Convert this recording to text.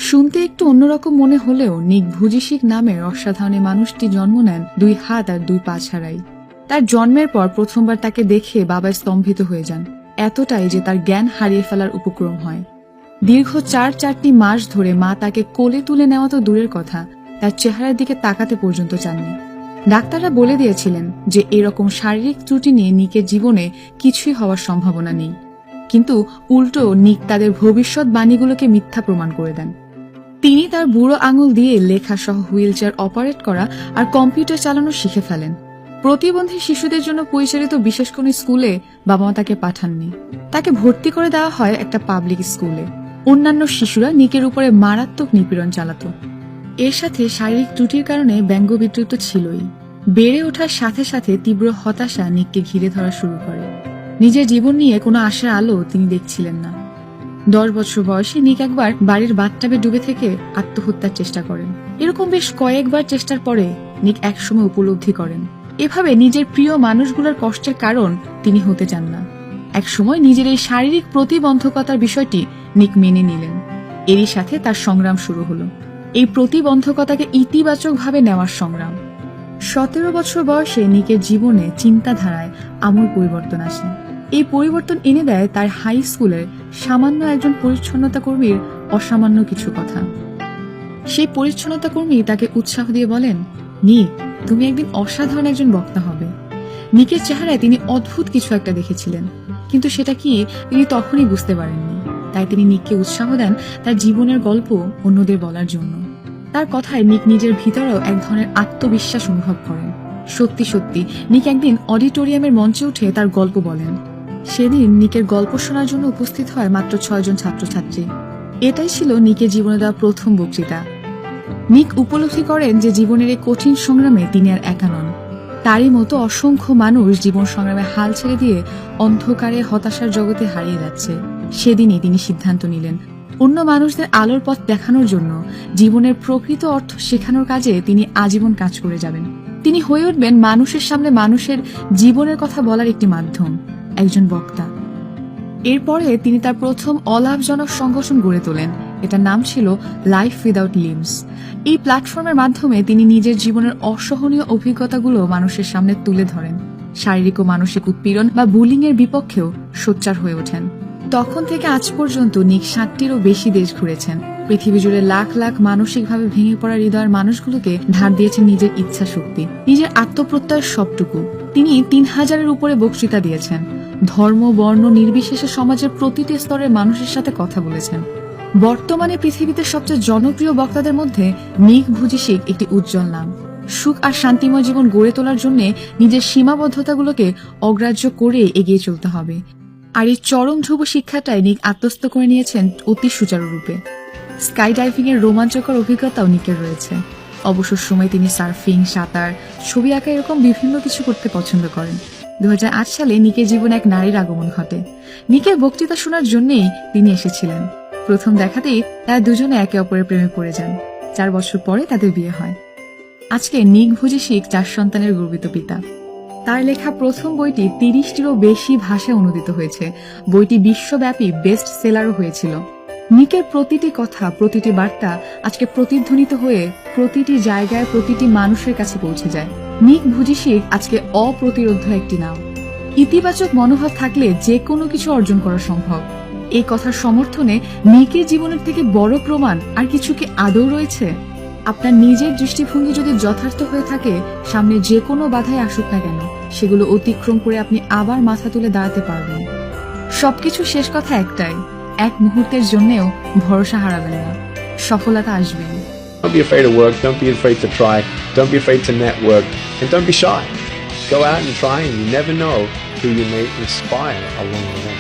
শুনতে একটু অন্যরকম মনে হলেও নিক ভুজিসিক নামের অসাধারণ মানুষটি জন্ম নেন 2 হাত আর 2 পা ছাড়াই। তার জন্মের পর প্রথমবার তাকে দেখে বাবা স্তম্ভিত হয়ে যান, এতটাই যে তার জ্ঞান হারিয়ে ফেলার উপক্রম হয়। দীর্ঘ 4 মাস ধরে মা তাকে কোলে তুলে নেওয়া তো দূরের কথা, তার চেহারার দিকে তাকাতে পর্যন্ত চাননি। ডাক্তাররা বলে দিয়েছিলেন যে এরকম শারীরিক ত্রুটি নিয়ে নিকের জীবনে কিছুই হওয়ার সম্ভাবনা নেই, কিন্তু উল্টো নিক তাদের ভবিষ্যৎবাণীগুলোকে মিথ্যা প্রমাণ করে দেন। তিনি তার বুড়ো আঙুল দিয়ে লেখা সহ হুইল চেয়ার অপারেট করা আর কম্পিউটার চালানো শিখে ফেলেন। প্রতিবন্ধী শিশুদের জন্য পরিচালিত বিশেষ কোন স্কুলে বাবা মা তাকে পাঠাননি, তাকে ভর্তি করে দেওয়া হয় একটা পাবলিক স্কুলে। অন্যান্য শিশুরা নিকের উপরে মারাত্মক নিপীড়ন চালাত। এর সাথে শারীরিক ত্রুটির কারণে ব্যঙ্গ বিদ্রুপ তো ছিলই। বেড়ে ওঠার সাথে সাথে তীব্র হতাশা নিককে ঘিরে ধরা শুরু করে। নিজের জীবন নিয়ে কোনো আশার আলো তিনি দেখছিলেন না। 10 বছর বয়সে নিক একবার বাড়ির বাথটাবে ডুবে থেকে আত্মহত্যার চেষ্টা করেন। এরকম বেশ কয়েকবার চেষ্টার পরে নিক একসময় উপলব্ধি করেন এভাবে নিজের প্রিয় মানুষগুলোর কষ্টের কারণ তিনি হতে চান না। একসময় নিজের এই শারীরিক প্রতিবন্ধকতার বিষয়টি নিক মেনে নিলেন। এরই সাথে তার সংগ্রাম শুরু হলো, এই প্রতিবন্ধকতাকে ইতিবাচকভাবে নেওয়ার সংগ্রাম। 17 বছর বয়সে নিকের জীবনে চিন্তাধারায় আমূল পরিবর্তন আসে। এই পরিবর্তন এনে দেয় তার হাই স্কুলের সামান্য একজন পরিচ্ছন্নতা কর্মীর অসামান্য কিছু কথা। সেই পরিচ্ছন্নতা কর্মী তাকে উৎসাহ দিয়ে বলেন, নিক, তুমি একদিন অসাধারণ একজন বক্তা হবে। নিকের চেহারায় তিনি অদ্ভুত কিছু একটা দেখেছিলেন, কিন্তু সেটা কি তিনি তখনই বুঝতে পারেননি। তাই তিনি নিককে উৎসাহ দেন তার জীবনের গল্প অন্যদের বলার জন্য। তার কথায় নিক নিজের ভিতরেও এক ধরনের আত্মবিশ্বাস অনুভব করেন। সত্যি সত্যি নিক একদিন অডিটোরিয়ামের মঞ্চে উঠে তার গল্প বলেন। সেদিন নিকের গল্প শোনার জন্য উপস্থিত হয় মাত্র 6 জন ছাত্রছাত্রী। এটাই ছিল নিকের জীবনে দেওয়া প্রথম বক্তৃতা। নিক উপলব্ধি করেন যে জীবনের এই কঠিন সংগ্রামে তিনি আর একা নন। তারই মতো অসংখ্য মানুষ জীবন সংগ্রামে হাল ছেড়ে দিয়ে অন্ধকারে হতাশার জগতে হারিয়ে যাচ্ছে। সেদিনই তিনি সিদ্ধান্ত নিলেন অন্য মানুষদের আলোর পথ দেখানোর জন্য জীবনের প্রকৃত অর্থ শেখানোর কাজে তিনি আজীবন কাজ করে যাবেন। তিনি হয়ে উঠবেন মানুষের সামনে মানুষের জীবনের কথা বলার একটি মাধ্যম, একজন বক্তা। এরপরে তিনি তার প্রথম অলাভজনক সংগঠন গড়ে তোলেন। এটার নাম ছিল লাইফ উইদাউট লিম্বস। এই প্ল্যাটফর্মের মাধ্যমে তিনি নিজের জীবনের অসহনীয় অভিজ্ঞতাগুলো মানুষের সামনে তুলে ধরেন। শারীরিক ও মানসিক উৎপীড়ন বা বুলিং এর বিপক্ষেও সোচ্চার হয়ে ওঠেন। তখন থেকে আজ পর্যন্ত নিক 60টিরও বেশি দেশ ঘুরেছেন। পৃথিবী জুড়ে লাখ লাখ মানসিকভাবে ভেঙে পড়া হৃদয়ের মানুষগুলোকে ধার দিয়েছেন নিজের ইচ্ছা শক্তি, নিজের আত্মপ্রত্যয়ের সবটুকু। তিনি 3000-এর উপরে বক্তৃতা দিয়েছেন। ধর্ম বর্ণ নির্বিশেষে সমাজের প্রতিটি স্তরের মানুষের সাথে কথা বলেছেন। বর্তমানে পৃথিবীতে সবচেয়ে জনপ্রিয় বক্তাদের মধ্যে নিক ভুজিসিক একটি উজ্জ্বল নাম। সুখ আর শান্তিময় জীবন গড়ে তোলার জন্য নিজের সীমাবদ্ধতাগুলোকে অগ্রাহ্য করে এগিয়ে চলতে হবে। আর এই চরম ধ্রুব শিক্ষাটাই নিক আত্মস্থ করে নিয়েছেন অতি সুচারুরূপে। স্কাই ডাইভিং এর রোমাঞ্চকর অভিজ্ঞতাও নিকের রয়েছে। অবসর সময় তিনি সার্ফিং, সাঁতার, ছবি আঁকা এরকম বিভিন্ন কিছু করতে পছন্দ করেন। 2008 সালে নিকের জীবনে এক নারীর আগমন ঘটে। নিকের বক্তৃতা শোনার জন্যই তিনি এসেছিলেন। প্রথম দেখাতেই তারা দুজনে একে অপরের প্রেমে পড়ে যান। 4 বছর পরে তাদের বিয়ে হয়। আজকে নিক ভুজিসিক 4 সন্তানের গর্বিত পিতা। তার লেখা প্রথম বইটি 30টিরও বেশি ভাষায় অনুদিত হয়েছে। বইটি বিশ্বব্যাপী বেস্ট সেলারও হয়েছিল। নিকের প্রতিটি কথা, প্রতিটি বার্তা আজকে প্রতিধ্বনিত হয়ে প্রতিটি জায়গায় প্রতিটি মানুষের কাছে পৌঁছে যায়। নিক ভুজিসিক আজকে অপ্রতিরোধ্য একটি নাম। ইতিবাচক মনোভাব থাকলে যে কোনো কিছু অর্জন করা সম্ভব। এই কথার সমর্থনে নিকের জীবনের থেকে বড় প্রমাণ আর কিছু কি আদৌ রয়েছে? আপনার নিজের দৃষ্টিভঙ্গি যদি যথার্থ হয়ে থাকে, সামনে যে কোনো বাধাই আসুক না কেন সেগুলো অতিক্রম করে আপনি আবার মাথা তুলে দাঁড়াতে পারবেন। সবকিছু শেষ কথা একটাই, এক মুহূর্তের জন্যেও ভরসা হারাবেন না, সফলতা আসবে। Don't be afraid of work, don't be afraid to try, don't be afraid to network, and don't be shy. Go out and try, and you never know who you may inspire along the way.